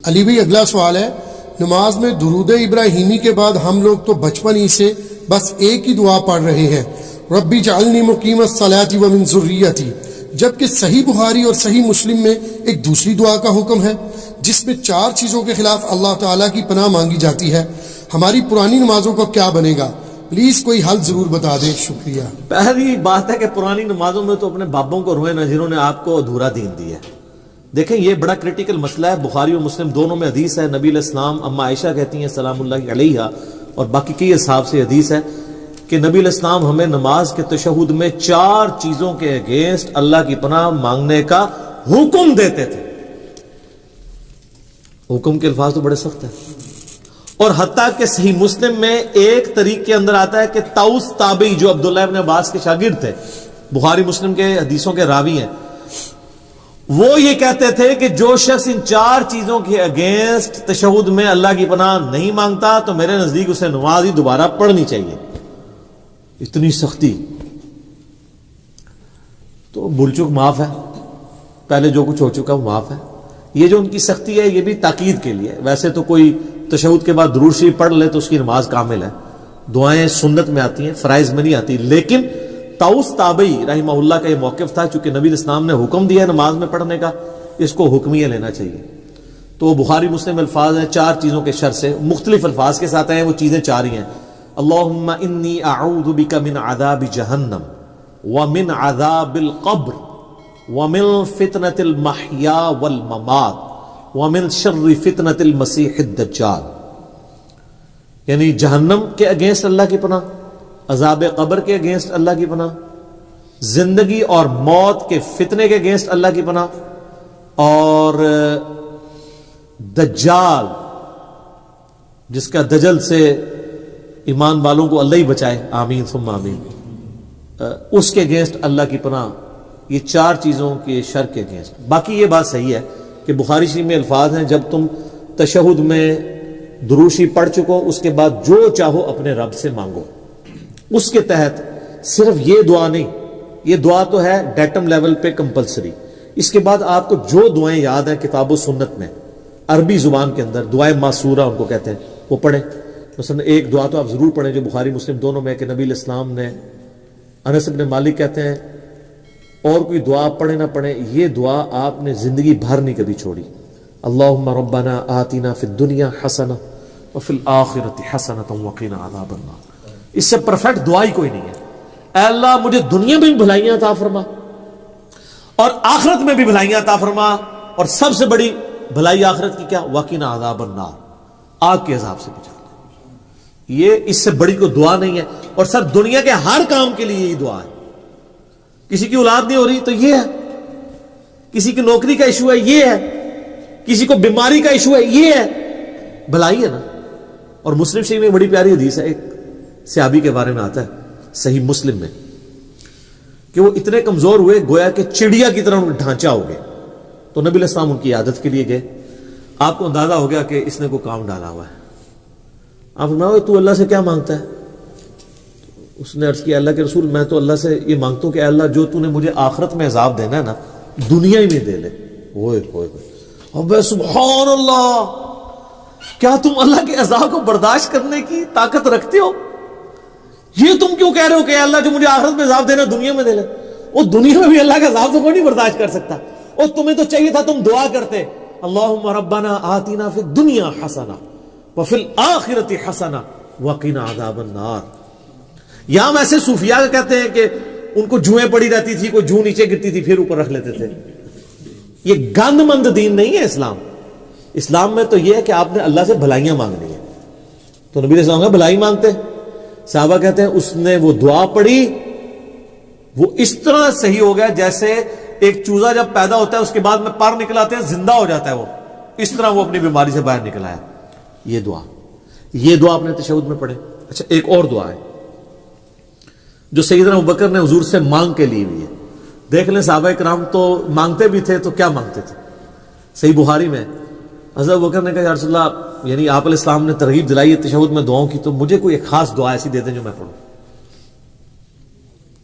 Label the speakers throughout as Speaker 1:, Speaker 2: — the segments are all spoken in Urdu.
Speaker 1: علی بھائی اگلا سوال ہے، نماز میں درود ابراہیمی کے بعد ہم لوگ تو بچپن ہی سے بس ایک ہی دعا پڑھ رہے ہیں، ربی جعلنی مقیم الصلاۃ ومن ذریتی، جبکہ صحیح بخاری اور صحیح مسلم میں ایک دوسری دعا کا حکم ہے جس میں 4 چیزوں کے خلاف اللہ تعالیٰ کی پناہ مانگی جاتی ہے، ہماری پرانی نمازوں کا کیا بنے گا؟ پلیز کوئی حل ضرور بتا دیں، شکریہ۔
Speaker 2: پہلی بات ہے کہ پرانی نمازوں میں تو اپنے بابوں کو روئے نہ جنہوں نے آپ کو ادھورا دین دیا ہے۔ دیکھیں یہ بڑا کریٹیکل مسئلہ ہے، بخاری و مسلم دونوں میں حدیث ہے، نبی علیہ السلام اما عائشہ کہتی ہیں سلام اللہ علیہ اور باقی کئی اصحاب سے حدیث ہے کہ نبی علیہ السلام ہمیں نماز کے تشہد میں 4 چیزوں کے اگینسٹ اللہ کی پناہ مانگنے کا حکم دیتے تھے۔ حکم کے الفاظ تو بڑے سخت ہیں، اور حتیٰ کہ صحیح مسلم میں ایک طریق کے اندر آتا ہے کہ طاؤس تابعی جو عبداللہ ابن عباس کے شاگرد تھے، بخاری مسلم کے حدیثوں کے راوی ہیں، وہ یہ کہتے تھے کہ جو شخص ان 4 چیزوں کے اگینسٹ تشہد میں اللہ کی پناہ نہیں مانگتا تو میرے نزدیک اسے نماز ہی دوبارہ پڑھنی چاہیے۔ اتنی سختی تو بھول چک معاف ہے، پہلے جو کچھ ہو چکا وہ معاف ہے۔ یہ جو ان کی سختی ہے یہ بھی تاکید کے لیے، ویسے تو کوئی تشہد کے بعد درود شریف پڑھ لے تو اس کی نماز کامل ہے، دعائیں سنت میں آتی ہیں، فرائض میں نہیں آتی، لیکن طاؤس تابعی رحمہ اللہ کا یہ موقف تھا، چونکہ نبی الاسلام نے حکم دیا ہے نماز میں پڑھنے کا، اس کو حکمیہ لینا چاہیے۔ تو بخاری مسلم الفاظ ہیں 4 چیزوں کے شر سے، مختلف الفاظ کے ساتھ ہیں، وہ چیزیں 4 ہی ہیں۔ اللہم انی اعوذ بک من عذاب جہنم ومن عذاب القبر ومن فتنة المحیا والممات ومن شر فتنة المسیح الدجال، یعنی جہنم کے اگینسٹ اللہ کی پناہ، عذاب قبر کے اگینسٹ اللہ کی پناہ، زندگی اور موت کے فتنے کے اگینسٹ اللہ کی پناہ، اور دجال جس کا دجل سے ایمان والوں کو اللہ ہی بچائے، آمین ثم آمین، اس کے اگینسٹ اللہ کی پناہ۔ یہ 4 چیزوں کے شر کے اگینسٹ۔ باقی یہ بات صحیح ہے کہ بخاری شریف میں الفاظ ہیں جب تم تشہد میں درود شریف پڑھ چکو اس کے بعد جو چاہو اپنے رب سے مانگو، اس کے تحت صرف یہ دعا نہیں، یہ دعا تو ہے ڈیٹم لیول پہ کمپلسری، اس کے بعد آپ کو جو دعائیں یاد ہیں کتاب و سنت میں عربی زبان کے اندر دعائیں معصورہ ان کو کہتے ہیں، وہ پڑھیں۔ مثلا ایک دعا تو آپ ضرور پڑھیں جو بخاری مسلم دونوں میں کہ نبی علیہ السلام نے، انس بن مالک کہتے ہیں اور کوئی دعا پڑھیں نہ پڑھیں، یہ دعا آپ نے زندگی بھر نہیں کبھی چھوڑی، اللہم ربنا آتنا فی الدنیا حسنہ وفی الآخرۃ حسنۃ وقنا عذاب النار۔ اس سے پرفیکٹ دعا ہی کوئی نہیں ہے۔ اے اللہ مجھے دنیا میں بھی بھلائیاں عطا فرما اور آخرت میں بھی بھلائیاں عطا فرما، اور سب سے بڑی بھلائی آخرت کی کیا؟ وقنا عذاب النار، آگ کے عذاب سے بچا۔ یہ اس سے بڑی کوئی دعا نہیں ہے، اور سب دنیا کے ہر کام کے لیے یہی دعا ہے۔ کسی کی اولاد نہیں ہو رہی تو یہ ہے، کسی کی نوکری کا ایشو ہے یہ ہے، کسی کو بیماری کا ایشو ہے یہ ہے، بھلائی ہے نا۔ اور مسلم شریف میں بڑی پیاری حدیث ہے، ایک صحابی کے بارے میں آتا ہے صحیح مسلم میں کہ وہ اتنے کمزور ہوئے گویا کہ چڑیا کی طرح ان کا ڈھانچہ ہو گیا، تو نبی علیہ السلام ان کی عادت کے لیے گئے، آپ کو اندازہ ہو گیا کہ اس نے کوئی کام ڈالا ہوا ہے۔ آپ فرمایا تو اللہ سے کیا مانگتا ہے؟ اس نے عرض کیا اللہ کے رسول میں تو اللہ سے یہ مانگتا ہوں کہ اے اللہ جو تو نے مجھے آخرت میں عذاب دینا ہے نا دنیا ہی میں دے لے۔ ہوئے اب سبحان اللہ، کیا تم اللہ کے عذاب کو برداشت کرنے کی طاقت رکھتے ہو؟ یہ تم کیوں کہہ رہے ہو کہ اے اللہ جو مجھے آخرت میں عذاب دینا دنیا میں دے لے؟ وہ دنیا میں بھی اللہ کا عذاب تو کوئی نہیں برداشت کر سکتا، اور تمہیں تو چاہیے تھا تم دعا کرتے اللہم ربنا آتنا فی الدنیا حسنہ وفی الآخرۃ حسنہ وقنا عذاب النار۔ یہاں ہم ایسے صوفیاء کہتے ہیں کہ ان کو جوئیں پڑی رہتی تھی، کوئی جو نیچے گرتی تھی پھر اوپر رکھ لیتے تھے۔ یہ گند مند دین نہیں ہے اسلام۔ اسلام میں تو یہ ہے کہ آپ نے اللہ سے بھلائیاں مانگنی ہے، تو نبی علیہ السلام کا بھلائی مانگتے، صحابہ کہتے ہیں اس نے وہ دعا پڑھی، وہ اس طرح صحیح ہو گیا جیسے ایک چوزا جب پیدا ہوتا ہے اس کے بعد میں پر نکل آتے ہیں زندہ ہو جاتا ہے، وہ اس طرح وہ اپنی بیماری سے باہر نکل آیا۔ یہ دعا اپنے تشہد میں پڑھے۔ اچھا ایک اور دعا ہے جو سیدنا ابوبکر نے حضور سے مانگ کے لی ہوئی ہے، دیکھ لیں صحابہ کرام تو مانگتے بھی تھے، تو کیا مانگتے تھے؟ صحیح بخاری میں حضرت ابوبکر نے کہا یا رسول اللہ، یعنی آپ علیہ السلام نے ترغیب دلائی ہے تشہد میں دعاؤں کی، تو مجھے کوئی ایک خاص دعا ایسی دے دیں جو میں پڑھوں۔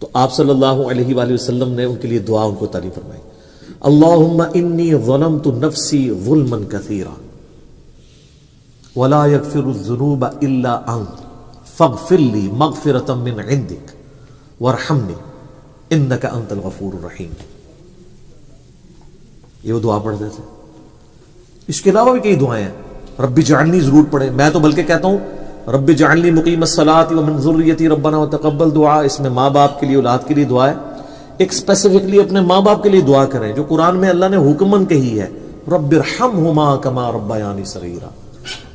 Speaker 2: تو آپ صلی اللہ علیہ وآلہ وسلم نے ان کے لیے دعا ان کو تعریف فرمائی، اللہم انی ظلمت نفسی ظلما کثیرا ولا یغفر الذنوب الا انت فاغفر لی مغفرۃ من عندک وارحمنی انک انت الغفور الرحیم. یہ وہ دعا پڑھتے تھے. اس کے علاوہ بھی کئی دعائیں ہیں. رب اجعلنی ضرور پڑھیں. میں تو بلکہ کہتا ہوں رب اجعلنی مقیم الصلاۃ ومن ذریتی ربنا وتقبل دعا. اس میں ماں باپ کے لیے اولاد کے لیے دعا ہے. ایک اسپیسیفکلی اپنے ماں باپ کے لیے دعا کریں جو قرآن میں اللہ نے حکمن کہی ہے, رب ارحمہما کما ربیانی صغیرا.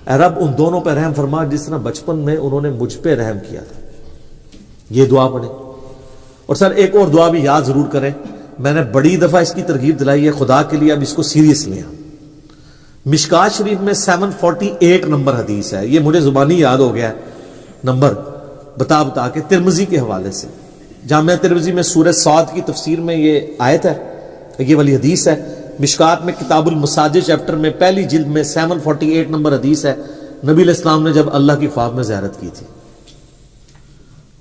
Speaker 2: اے رب ان دونوں پہ رحم فرما جس طرح بچپن میں انہوں نے مجھ پہ رحم کیا تھا. یہ دعا پڑھیں. اور سر ایک اور دعا بھی یاد ضرور کریں. میں نے بڑی دفعہ اس کی ترغیب دلائی ہے, خدا کے لیے اب اس کو سیریس لیں. مشکات شریف میں 748 نمبر حدیث ہے. یہ مجھے زبانی یاد ہو گیا ہے نمبر بتا کے, ترمذی کے حوالے سے. جامعہ ترمذی میں سورہ صاد کی تفسیر میں یہ آیت ہے, یہ والی حدیث ہے. مشکات میں کتاب المساجد چیپٹر میں پہلی جلد میں 748 نمبر حدیث ہے. نبی علیہ السلام نے جب اللہ کی خواب میں زیارت کی تھی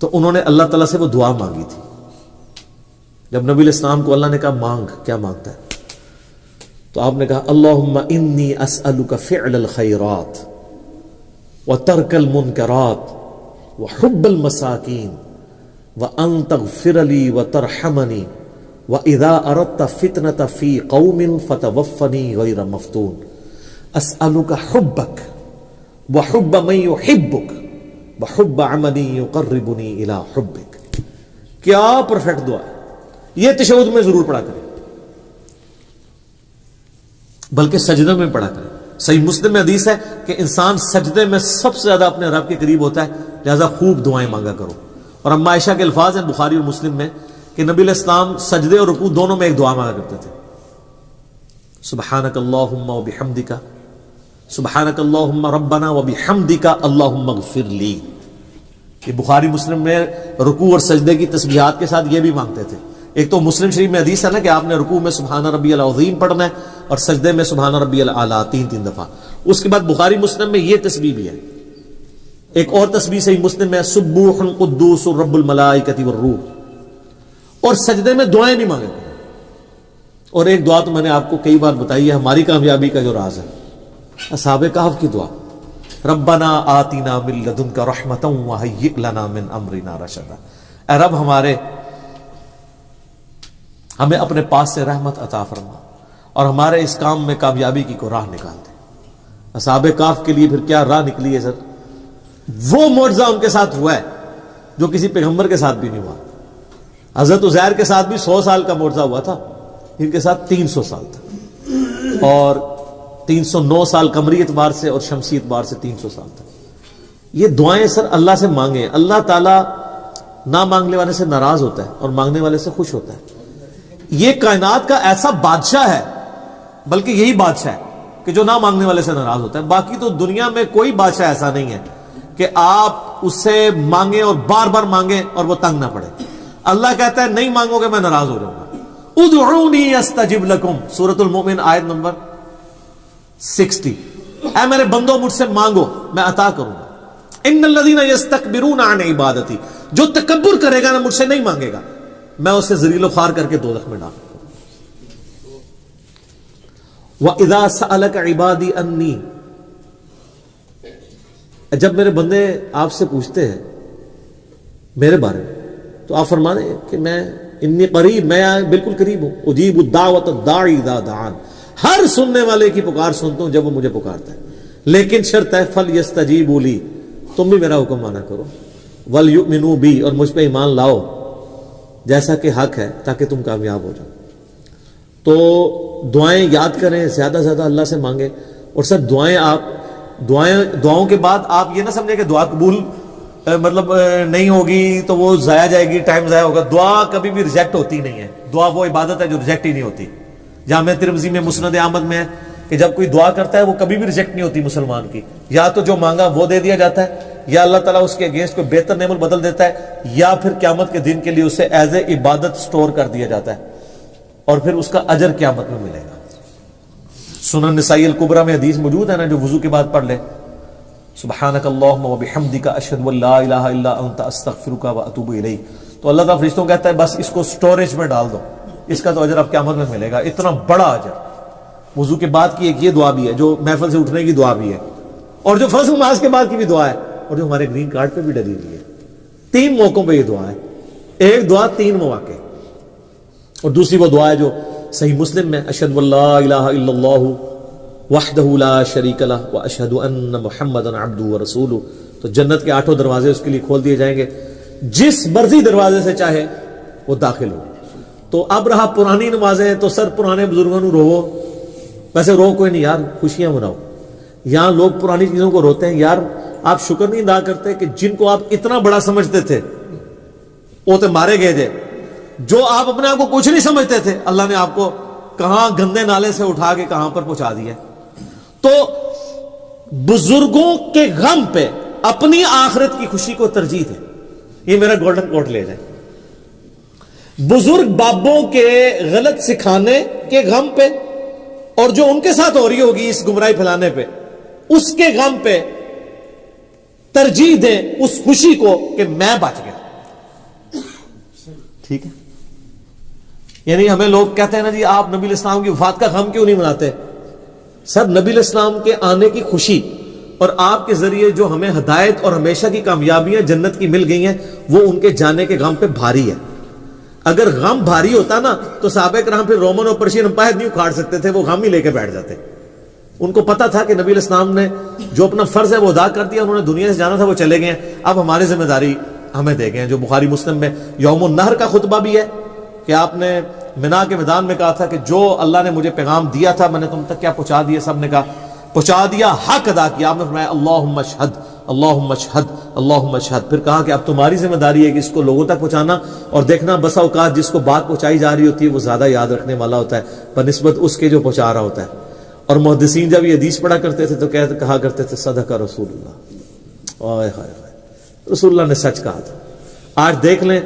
Speaker 2: تو انہوں نے اللہ تعالیٰ سے وہ دعا مانگی تھی. جب نبی علیہ السلام کو اللہ نے کہا مانگ, کیا مانگتا ہے, تو آپ نے کہا اللہم انی اسألک فعل الخیرات وترک المنکرات وحب المساکین وان تغفر لی وترحمنی وَإِذَا أَرَدْتَ فِتْنَةَ فِي قَوْمٍ فَتَوَفَّنِي غَيْرَ مَفْتُونٍ أَسْأَلُكَ حُبَّكَ وَحُبَّ مَن يُحِبُّكَ وَحُبَّ عَمَلٍ يُقَرِّبُنِي إِلَى حُبِّكَ. کیا پرفیکٹ دعا ہے. یہ تشہد میں ضرور پڑھا کریں, بلکہ سجدے میں پڑھا کریں. صحیح مسلم میں حدیث ہے کہ انسان سجدے میں سب سے زیادہ اپنے رب کے قریب ہوتا ہے, لہذا خوب دعائیں مانگا کرو. اور اما عائشہ کے الفاظ ہیں بخاری اور مسلم میں کہ نبی علیہ السلام سجدے اور رکوع دونوں میں ایک دعا مانگا کرتے تھے, سبحانک اللہم وبحمدک, سبحانک اللہم ربنا وبحمدک اللہم اغفر لی. یہ بخاری مسلم میں رکوع اور سجدے کی تسبیحات کے ساتھ یہ بھی مانگتے تھے. ایک تو مسلم شریف میں حدیث ہے نا کہ آپ نے رکوع میں سبحان ربی العظیم پڑھنا ہے اور سجدے میں سبحان ربی الاعلی 3 دفعہ. اس کے بعد بخاری مسلم میں یہ تسبیح بھی ہے. ایک اور تسبیح صحیح مسلم میں سبوح قدوس رب الملائکۃ والروح. اور سجدے میں دعائیں بھی مانگے. اور ایک دعا تو میں نے آپ کو کئی بار بتائی ہے, ہماری کامیابی کا جو راز ہے, اصحاب کہف کی دعا, ربنا آتنا من لدنک رحمتا وہیئ لنا من امرنا رشدا. اے رب ہمیں اپنے پاس سے رحمت عطا فرما اور ہمارے اس کام میں کامیابی کی کو راہ نکال دے. اصحاب کہف کے لیے پھر کیا راہ نکلی ہے سر. وہ معجزہ ان کے ساتھ ہوا ہے جو کسی پیغمبر کے ساتھ بھی نہیں ہوا. حضرت عزیر کے ساتھ بھی 100 سال کا معجزہ ہوا تھا, ان کے ساتھ 300 سال تھا, اور 309 سال قمری اعتبار سے اور شمسی اعتبار سے 300 سال تھا. یہ دعائیں سر اللہ سے مانگیں. اللہ تعالیٰ نہ مانگنے والے سے ناراض ہوتا ہے اور مانگنے والے سے خوش ہوتا ہے. یہ کائنات کا ایسا بادشاہ ہے, بلکہ یہی بادشاہ ہے کہ جو نہ مانگنے والے سے ناراض ہوتا ہے. باقی تو دنیا میں کوئی بادشاہ ایسا نہیں ہے کہ آپ اس سے مانگیں اور بار بار مانگیں اور وہ تنگ نہ پڑے. اللہ کہتا ہے نہیں مانگو گے میں ناراض ہو جاؤں گا. ادعونی استجب لکم, سورۃ المؤمن آیت نمبر 60. اے میرے بندو مجھ سے مانگو میں عطا کروں گا. ان الذین یستکبرون عن عبادتی, جو تکبر کرے گا نا مجھ سے نہیں مانگے گا, میں اسے ذلیل و خوار کر کے دوزخ میں ڈال دوں گا. وَإِذَا سَأَلَكَ عِبَادِي أَنِّي, جب میرے بندے آپ سے پوچھتے ہیں میرے بارے میں تو آپ فرمانے کہ میں انی قریب, میں بالکل قریب ہوں. اجیب الدعوۃ الداعی اذا دعان, ہر سننے والے کی پکار سنتا ہوں جب وہ مجھے پکارتا ہے. لیکن شرط ہے فلیستجیبوا لی, تم بھی میرا حکم مانا کرو, ولیؤمنوا بی, اور مجھ پہ ایمان لاؤ جیسا کہ حق ہے تاکہ تم کامیاب ہو جاؤ. تو دعائیں یاد کریں, زیادہ سے زیادہ اللہ سے مانگیں. اور سر دعاؤں کے بعد آپ یہ نہ سمجھیں کہ دعا قبول مطلب نہیں ہوگی تو وہ ضائع جائے گی, ٹائم ضائع ہوگا. دعا کبھی بھی ریجیکٹ ہوتی نہیں ہے. دعا وہ عبادت ہے جو ریجیکٹ ہی نہیں ہوتی. جامعہ ترمذی میں مسند احمد میں ہے کہ جب کوئی دعا کرتا ہے وہ کبھی بھی ریجیکٹ نہیں ہوتی مسلمان کی. یا تو جو مانگا وہ دے دیا جاتا ہے, یا اللہ تعالیٰ اس کے اگینسٹ کوئی بہتر نعمت بدل دیتا ہے, یا پھر قیامت کے دن کے لیے اسے ایز اے عبادت سٹور کر دیا جاتا ہے اور پھر اس کا اجر قیامت میں ملے گا. سنن نسائی الکبریٰ میں حدیث موجود ہے نا, جو وضو کے بعد پڑھ لے, سبحانک اللہم وبحمدک اشہد ان لا الہ الا انت استغفرک واتوب الیک, تو اللہ تعالیٰ فرشتوں کہتا ہے بس اس کو سٹوریج میں ڈال دو, اس کا تو اجر اب قیامت میں ملے گا. اتنا بڑا اجر. وضو کے بعد کی ایک یہ دعا بھی ہے جو محفل سے اٹھنے کی دعا بھی ہے, اور جو فرض نماز کے بعد کی بھی دعا ہے اور جو ہمارے گرین کارڈ پہ بھی ڈلی ہوئی ہے. 3 موقعوں پہ یہ دعا ہے. ایک دعا 3 مواقع, اور دوسری وہ دعا ہے جو صحیح مسلم میں اشہد اللہ الہ الا اللہ وحدہ لا شریک لہ واشہد ان محمدا عبدہ ورسولہ. تو جنت کے 8 دروازے اس کے لیے کھول دیے جائیں گے, جس مرضی دروازے سے چاہے وہ داخل ہو. تو اب رہا پرانی نمازیں, تو سر پرانے بزرگوں کو رو, ویسے رو کوئی نہیں یار, خوشیاں مناؤ. یہاں لوگ پرانی چیزوں کو روتے ہیں. یار آپ شکر نہیں ادا کرتے کہ جن کو آپ اتنا بڑا سمجھتے تھے وہ تو مارے گئے تھے. جو آپ اپنے آپ کو کچھ نہیں سمجھتے تھے, اللہ نے آپ کو کہاں گندے نالے سے اٹھا کے کہاں پر پہنچا دیا. تو بزرگوں کے غم پہ اپنی آخرت کی خوشی کو ترجیح دیں. یہ میرا گولڈن کوٹ لے جائے. بزرگ بابوں کے غلط سکھانے کے غم پہ اور جو ان کے ساتھ ہو رہی ہوگی اس گمراہی پھیلانے پہ, اس کے غم پہ ترجیح دیں اس خوشی کو کہ میں بچ گیا. ٹھیک ہے. یعنی ہمیں لوگ کہتے ہیں نا جی آپ نبی الاسلام کی وفات کا غم کیوں نہیں مناتے؟ سر نبی الاسلام کے آنے کی خوشی اور آپ کے ذریعے جو ہمیں ہدایت اور ہمیشہ کی کامیابیاں جنت کی مل گئی ہیں وہ ان کے جانے کے غم پہ بھاری ہے. اگر غم بھاری ہوتا نا تو صحابہ کرام پھر رومن اور پرشین امپائر نہیں اکھاڑ سکتے تھے, وہ غم ہی لے کے بیٹھ جاتے. ان کو پتا تھا کہ نبی علیہ السلام نے جو اپنا فرض ہے وہ ادا کر دیا, انہوں نے دنیا سے جانا تھا, وہ چلے گئے ہیں. اب ہماری ذمہ داری ہمیں دے گئے ہیں. جو بخاری مسلم میں یوم النہر کا خطبہ بھی ہے کہ آپ نے منا کے میدان میں کہا تھا کہ جو اللہ نے مجھے پیغام دیا تھا میں نے تم تک کیا پہنچا دیا؟ سب نے کہا پہنچا دیا, حق ادا کیا. آپ نے فرمایا اللہم اشہد اللہم اشہد اللہم اشہد. پھر کہا کہ اب تمہاری ذمہ داری ہے کہ اس کو لوگوں تک پہنچانا, اور دیکھنا بسا اوقات جس کو بات پہنچائی جا رہی ہوتی ہے وہ زیادہ یاد رکھنے والا ہوتا ہے بنسبت اس کے جو پہنچا رہا ہوتا ہے. اور محدثین جب یہ حدیث پڑھا کرتے تھے تو کہا کرتے تھے صدق رسول اللہ. اوئے ہائے ہائے, رسول اللہ نے سچ کہا تھا. آج دیکھ لیں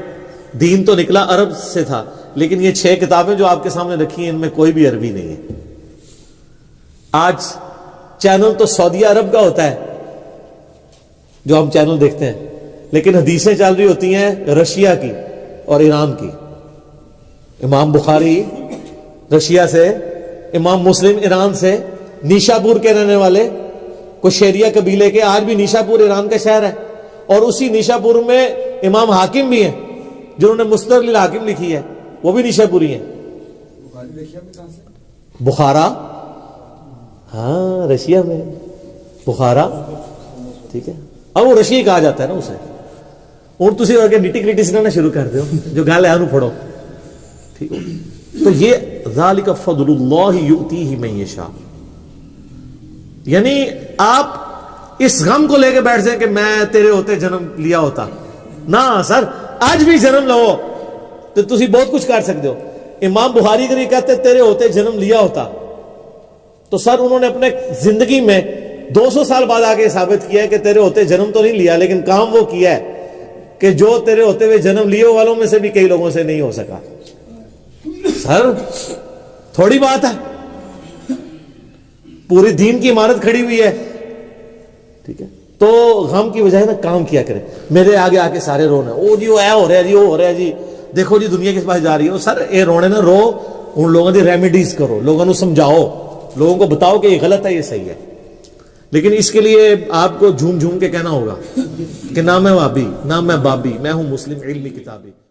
Speaker 2: دین تو نکلا عرب سے تھا, لیکن یہ 6 کتابیں جو آپ کے سامنے رکھی ہیں ان میں کوئی بھی عربی نہیں ہے. آج چینل تو سعودی عرب کا ہوتا ہے جو ہم چینل دیکھتے ہیں, لیکن حدیثیں چل رہی ہوتی ہیں رشیا کی اور ایران کی. امام بخاری رشیا سے, امام مسلم ایران سے, نیشاپور کے رہنے والے کشیریا قبیلے کے. آج بھی نیشاپور ایران کا شہر ہے, اور اسی نیشاپور میں امام حاکم بھی ہیں جنہوں نے مستدرک للحاکم لکھی ہے, وہ بھی نیشاپوری ہیں. بخارا, ہاں رشیا میں بخارا. ٹھیک ہے, اب وہ رشیا کہا جاتا ہے نا اسے. اور تسی اگر نیٹی گریٹی سکھانا شروع کر دو جو گل ہے انہوں پڑھو. ٹھیک ہے, تو یہ ذالک فضل اللہ یؤتیہ من یشاء. یعنی آپ اس غم کو لے کے بیٹھ جائیں کہ میں تیرے ہوتے جنم لیا ہوتا. نہ سر, آج بھی جنم لو تو تسی بہت کچھ کر سکتے ہو. امام بخاری اگر یہ کہتے تیرے ہوتے جنم لیا ہوتا تو سر انہوں نے اپنے زندگی میں 200 سال بعد آگے ثابت کیا ہے کہ تیرے ہوتے جنم تو نہیں لیا, لیکن کام وہ کیا ہے کہ جو تیرے ہوتے ہوئے جنم لیے والوں میں سے بھی کئی لوگوں سے نہیں ہو سکا. سر تھوڑی بات ہے, پوری دین کی عمارت کھڑی ہوئی ہے. ٹھیک ہے, تو غم کی بجائے نا کام کیا کرے. میرے آگے آ کے سارے رونا, او جی وہ اے ہو رہا ہے جی, وہ ہو رہا ہے جی, دیکھو جی دنیا کس پاس جا رہی ہے. سر اے رونے نا رو, ان لوگوں کی ریمیڈیز کرو, لوگوں کو سمجھاؤ, لوگوں کو بتاؤ کہ یہ غلط ہے یہ صحیح ہے. لیکن اس کے لیے آپ کو جھوم جھوم کے کہنا ہوگا کہ نہ میں وابی نہ میں بابی, میں ہوں مسلم علمی کتابی.